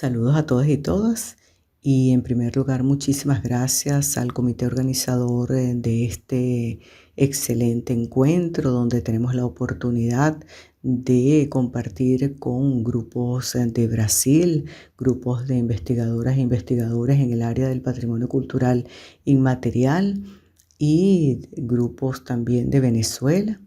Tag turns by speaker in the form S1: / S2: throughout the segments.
S1: Saludos a todas y todas. Y en primer lugar, muchísimas gracias al comité organizador de este excelente encuentro donde tenemos la oportunidad de compartir con grupos de Brasil, grupos de investigadoras e investigadores en el área del patrimonio cultural inmaterial y grupos también de Venezuela.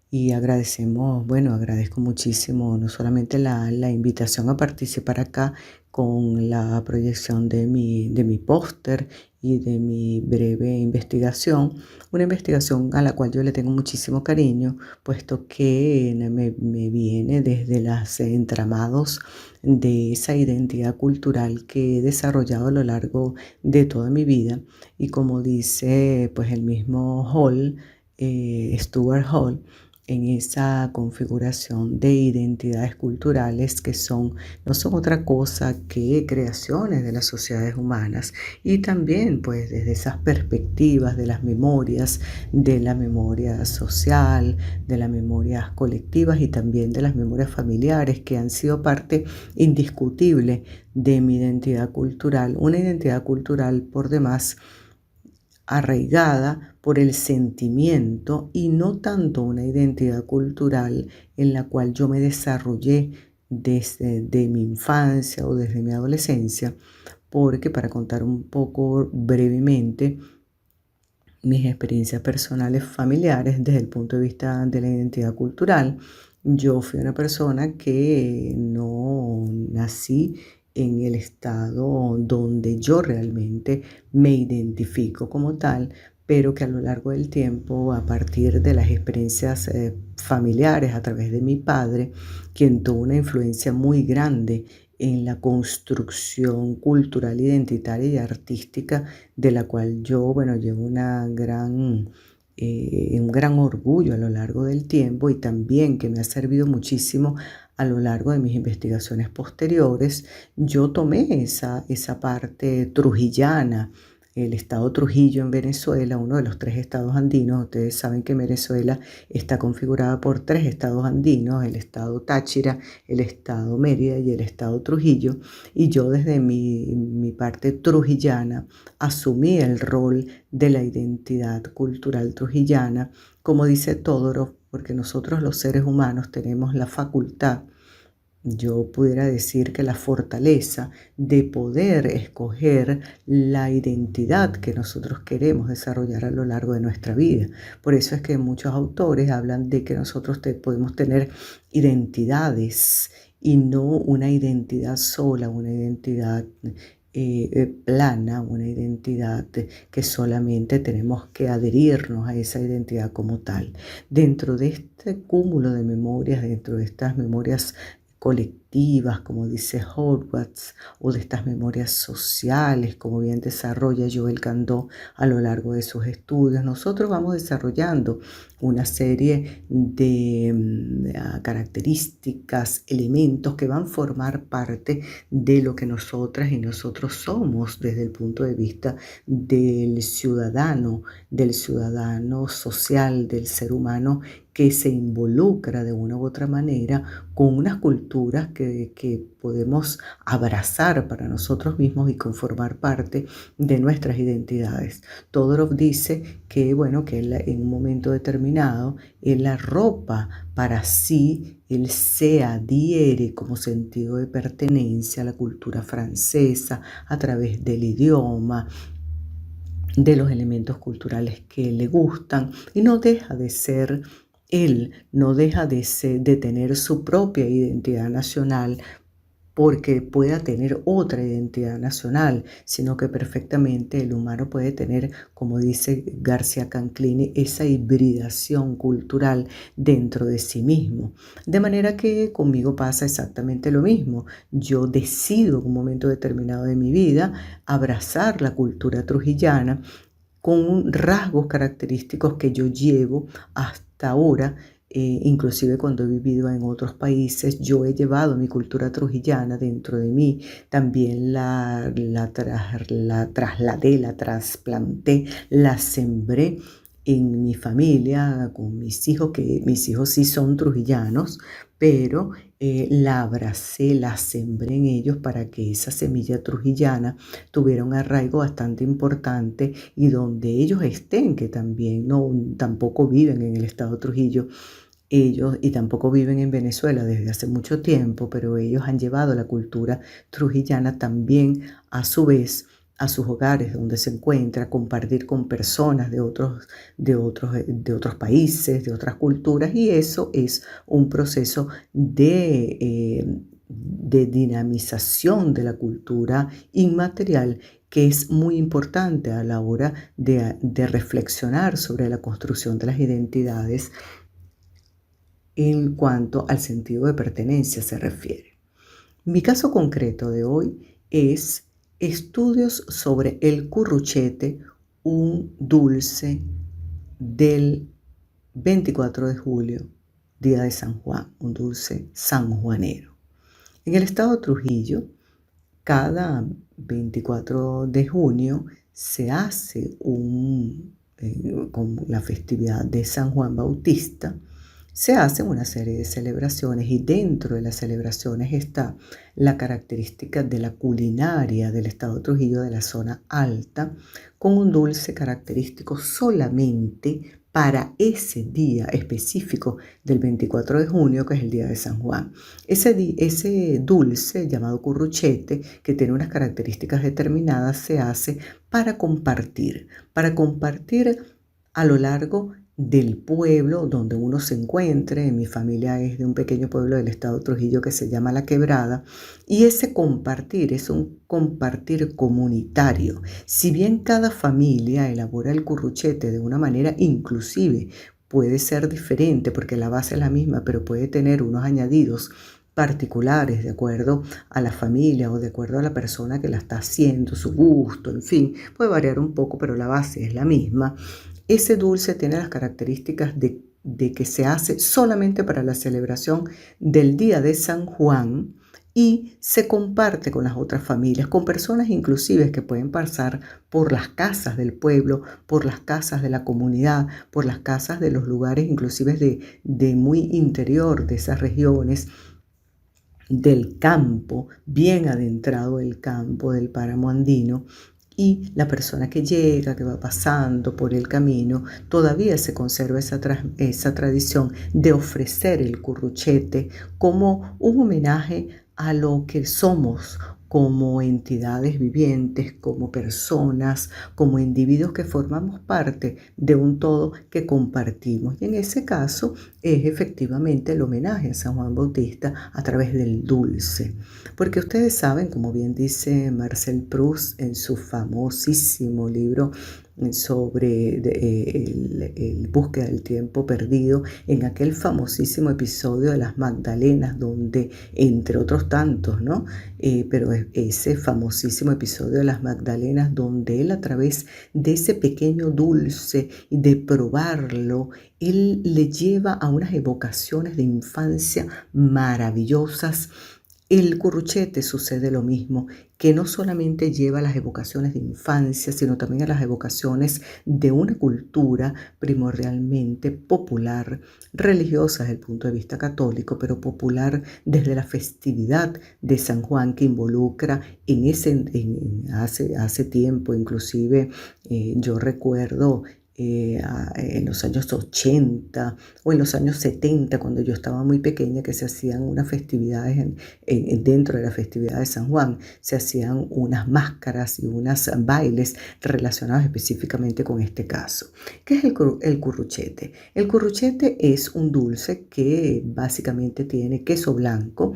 S1: Y agradezco muchísimo no solamente la invitación a participar acá con la proyección de mi póster y de mi breve investigación, una investigación a la cual yo le tengo muchísimo cariño, puesto que me viene desde los entramados de esa identidad cultural que he desarrollado a lo largo de toda mi vida. Y como dice pues el mismo Stuart Hall, en esa configuración de identidades culturales que no son otra cosa que creaciones de las sociedades humanas, y también pues desde esas perspectivas de la memoria social, de las memorias colectivas y también de las memorias familiares que han sido parte indiscutible de mi identidad cultural, una identidad cultural por demás arraigada por el sentimiento y no tanto una identidad cultural en la cual yo me desarrollé desde de mi infancia o desde mi adolescencia, porque para contar un poco brevemente mis experiencias personales familiares desde el punto de vista de la identidad cultural, yo fui una persona que no nací en el estado donde yo realmente me identifico como tal, pero que a lo largo del tiempo, a partir de las experiencias familiares a través de mi padre, quien tuvo una influencia muy grande en la construcción cultural, identitaria y artística, de la cual yo, llevo un gran orgullo a lo largo del tiempo, y también que me ha servido muchísimo a lo largo de mis investigaciones posteriores. Yo tomé esa parte trujillana, el estado Trujillo en Venezuela, uno de los tres estados andinos. Ustedes saben que Venezuela está configurada por tres estados andinos: el estado Táchira, el estado Mérida y el estado Trujillo. Y yo desde mi parte trujillana asumí el rol de la identidad cultural trujillana, como dice Todorov, porque nosotros los seres humanos tenemos la facultad, yo pudiera decir que la fortaleza de poder escoger la identidad que nosotros queremos desarrollar a lo largo de nuestra vida. Por eso es que muchos autores hablan de que nosotros podemos tener identidades y no una identidad sola, una identidad plana, una identidad que solamente tenemos que adherirnos a esa identidad como tal. Dentro de este cúmulo de memorias, dentro de estas memorias colectivas, como dice Howatz, o de estas memorias sociales, como bien desarrolla Joel Candó a lo largo de sus estudios, nosotros vamos desarrollando una serie de características, elementos que van a formar parte de lo que nosotras y nosotros somos desde el punto de vista del ciudadano social, del ser humano que se involucra de una u otra manera con unas culturas que podemos abrazar para nosotros mismos y conformar parte de nuestras identidades. Todorov dice que él, en un momento determinado, él arropa para sí, él se adhiere como sentido de pertenencia a la cultura francesa a través del idioma, de los elementos culturales que le gustan, y no deja de ser él, no deja de tener su propia identidad nacional porque pueda tener otra identidad nacional, sino que perfectamente el humano puede tener, como dice García Canclini, esa hibridación cultural dentro de sí mismo. De manera que conmigo pasa exactamente lo mismo. Yo decido en un momento determinado de mi vida abrazar la cultura trujillana con rasgos característicos que yo llevo hasta ahora. Inclusive cuando he vivido en otros países, yo he llevado mi cultura trujillana dentro de mí. También la trasladé, la trasplanté, la sembré en mi familia con mis hijos, que mis hijos sí son trujillanos, pero la abracé, la sembré en ellos para que esa semilla trujillana tuviera un arraigo bastante importante y donde ellos estén, que también no, tampoco viven en el estado de Trujillo, ellos y tampoco viven en Venezuela desde hace mucho tiempo, pero ellos han llevado la cultura trujillana también a su vez a sus hogares donde se encuentra, compartir con personas de otros países, de otras culturas, y eso es un proceso de dinamización de la cultura inmaterial que es muy importante a la hora de reflexionar sobre la construcción de las identidades en cuanto al sentido de pertenencia se refiere. Mi caso concreto de hoy es estudios sobre el curruchete, un dulce del 24 de julio, día de San Juan, un dulce sanjuanero. En el estado de Trujillo, cada 24 de junio se hace con la festividad de San Juan Bautista, se hacen una serie de celebraciones y dentro de las celebraciones está la característica de la culinaria del estado de Trujillo, de la zona alta, con un dulce característico solamente para ese día específico del 24 de junio, que es el día de San Juan. Ese dulce llamado curruchete, que tiene unas características determinadas, se hace para compartir a lo largo del pueblo donde uno se encuentre. Mi familia es de un pequeño pueblo del estado de Trujillo que se llama La Quebrada, y ese compartir es un compartir comunitario. Si bien cada familia elabora el curruchete de una manera inclusive, puede ser diferente porque la base es la misma, pero puede tener unos añadidos particulares de acuerdo a la familia o de acuerdo a la persona que la está haciendo, su gusto, en fin, puede variar un poco, pero la base es la misma. Ese dulce tiene las características de que se hace solamente para la celebración del día de San Juan y se comparte con las otras familias, con personas inclusive que pueden pasar por las casas del pueblo, por las casas de la comunidad, por las casas de los lugares inclusive de muy interior de esas regiones, del campo, bien adentrado del campo, del páramo andino, y la persona que llega, que va pasando por el camino, todavía se conserva esa tradición de ofrecer el curruchete como un homenaje a lo que somos como entidades vivientes, como personas, como individuos que formamos parte de un todo que compartimos. Y en ese caso es efectivamente el homenaje a San Juan Bautista a través del dulce. Porque ustedes saben, como bien dice Marcel Proust en su famosísimo libro sobre el búsqueda del tiempo perdido, en aquel famosísimo episodio de las Magdalenas, donde, entre otros tantos, ¿no? Pero ese famosísimo episodio de las Magdalenas, donde él a través de ese pequeño dulce y de probarlo, él le lleva a unas evocaciones de infancia maravillosas. El curruchete sucede lo mismo, que no solamente lleva a las evocaciones de infancia, sino también a las evocaciones de una cultura primordialmente popular, religiosa desde el punto de vista católico, pero popular desde la festividad de San Juan, que involucra hace tiempo, inclusive yo recuerdo en los años 80 o en los años 70, cuando yo estaba muy pequeña, que se hacían unas festividades dentro de la festividad de San Juan, se hacían unas máscaras y unos bailes relacionados específicamente con este caso. ¿Qué es el curruchete? El curruchete es un dulce que básicamente tiene queso blanco,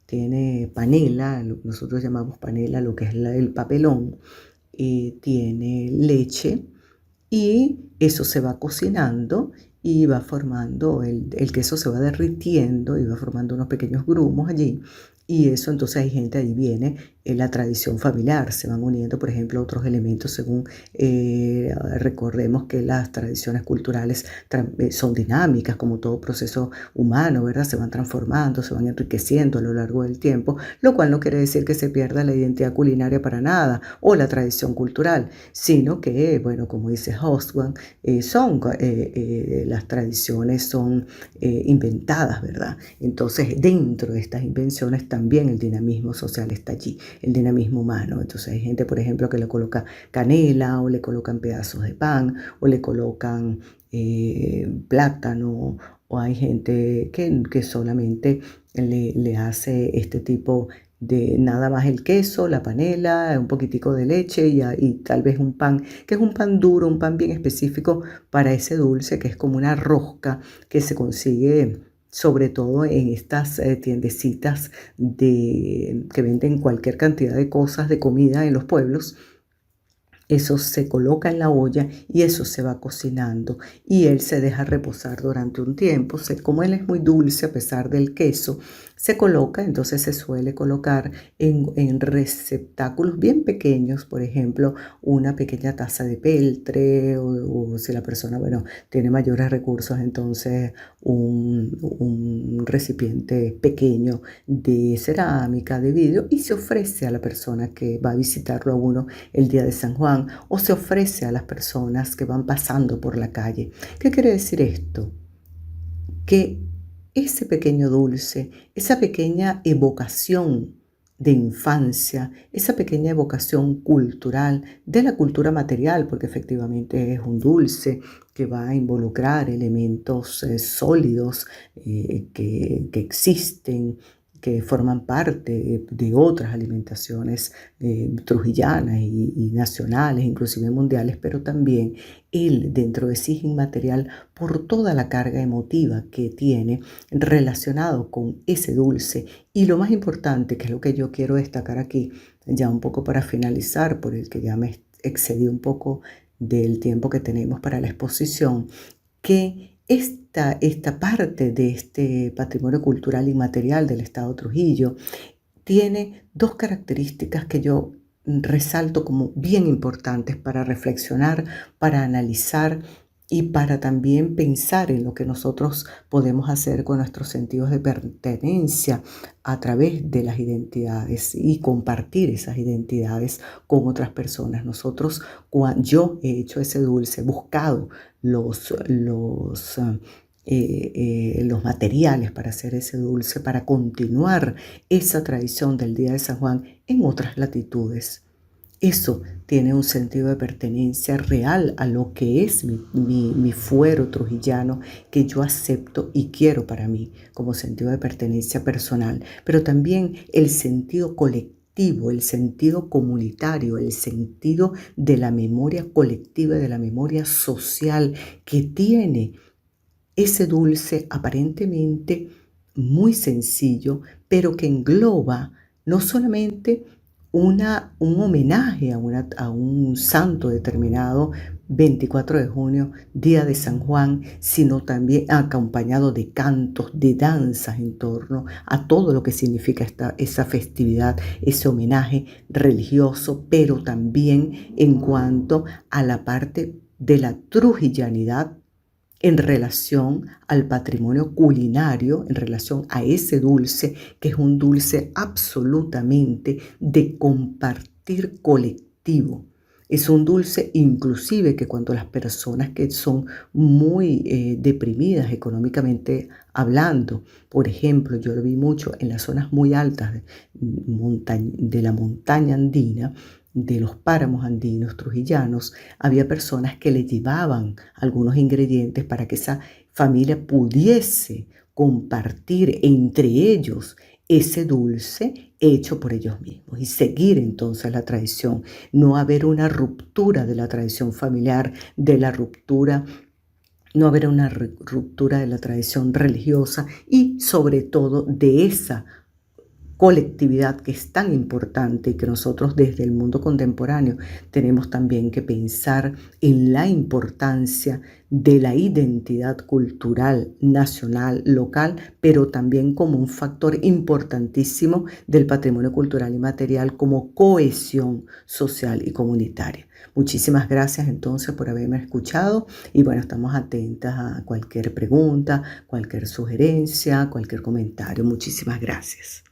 S1: tiene panela, nosotros llamamos panela lo que es el papelón, tiene leche, y eso se va cocinando y va formando, el queso se va derritiendo y va formando unos pequeños grumos allí. Y eso entonces hay gente, ahí viene la tradición familiar, se van uniendo, por ejemplo, otros elementos según recordemos que las tradiciones culturales son dinámicas, como todo proceso humano, ¿verdad? Se van transformando, se van enriqueciendo a lo largo del tiempo, lo cual no quiere decir que se pierda la identidad culinaria para nada o la tradición cultural, sino que, bueno, como dice Hobsbawm, las tradiciones son inventadas, ¿verdad? Entonces, dentro de estas invenciones también el dinamismo social está allí, el dinamismo humano. Entonces hay gente, por ejemplo, que le coloca canela o le colocan pedazos de pan o le colocan plátano, o hay gente que solamente le hace este tipo de nada más el queso, la panela, un poquitico de leche y tal vez un pan, que es un pan duro, un pan bien específico para ese dulce, que es como una rosca que se consigue sobre todo en estas tiendecitas que venden cualquier cantidad de cosas de comida en los pueblos. Eso se coloca en la olla y eso se va cocinando y él se deja reposar durante un tiempo. Como él es muy dulce a pesar del queso, se coloca, entonces se suele colocar en receptáculos bien pequeños, por ejemplo, una pequeña taza de peltre o si la persona, bueno, tiene mayores recursos, entonces un recipiente pequeño de cerámica, de vidrio, y se ofrece a la persona que va a visitarlo a uno el día de San Juan, o se ofrece a las personas que van pasando por la calle. ¿Qué quiere decir esto? Que ese pequeño dulce, esa pequeña evocación de infancia, esa pequeña evocación cultural, de la cultura material, porque efectivamente es un dulce que va a involucrar elementos sólidos que existen, que forman parte de otras alimentaciones trujillanas y nacionales, inclusive mundiales, pero también él dentro de sí es inmaterial por toda la carga emotiva que tiene relacionado con ese dulce. Y lo más importante, que es lo que yo quiero destacar aquí, ya un poco para finalizar, por el que ya me excedí un poco del tiempo que tenemos para la exposición, que esta parte de este patrimonio cultural inmaterial del Estado Trujillo tiene dos características que yo resalto como bien importantes para reflexionar, para analizar y para también pensar en lo que nosotros podemos hacer con nuestros sentidos de pertenencia a través de las identidades y compartir esas identidades con otras personas. Yo he hecho ese dulce, he buscado los materiales para hacer ese dulce, para continuar esa tradición del Día de San Juan en otras latitudes. Eso tiene un sentido de pertenencia real a lo que es mi fuero trujillano, que yo acepto y quiero para mí como sentido de pertenencia personal, pero también el sentido colectivo, el sentido comunitario, el sentido de la memoria colectiva, de la memoria social que tiene ese dulce aparentemente muy sencillo, pero que engloba no solamente un homenaje a un santo determinado, 24 de junio, día de San Juan, sino también acompañado de cantos, de danzas en torno a todo lo que significa esa festividad, ese homenaje religioso, pero también en cuanto a la parte de la trujillanidad en relación al patrimonio culinario, en relación a ese dulce, que es un dulce absolutamente de compartir colectivo. Es un dulce inclusive que cuando las personas que son muy deprimidas económicamente hablando, por ejemplo, yo lo vi mucho en las zonas muy altas de la montaña andina, de los páramos andinos trujillanos, había personas que le llevaban algunos ingredientes para que esa familia pudiese compartir entre ellos ese dulce hecho por ellos mismos y seguir entonces la tradición, no haber una ruptura de la tradición familiar, no haber una ruptura de la tradición religiosa y sobre todo de esa colectividad que es tan importante y que nosotros desde el mundo contemporáneo tenemos también que pensar en la importancia de la identidad cultural, nacional, local, pero también como un factor importantísimo del patrimonio cultural y material como cohesión social y comunitaria. Muchísimas gracias entonces por haberme escuchado y bueno, estamos atentas a cualquier pregunta, cualquier sugerencia, cualquier comentario. Muchísimas gracias.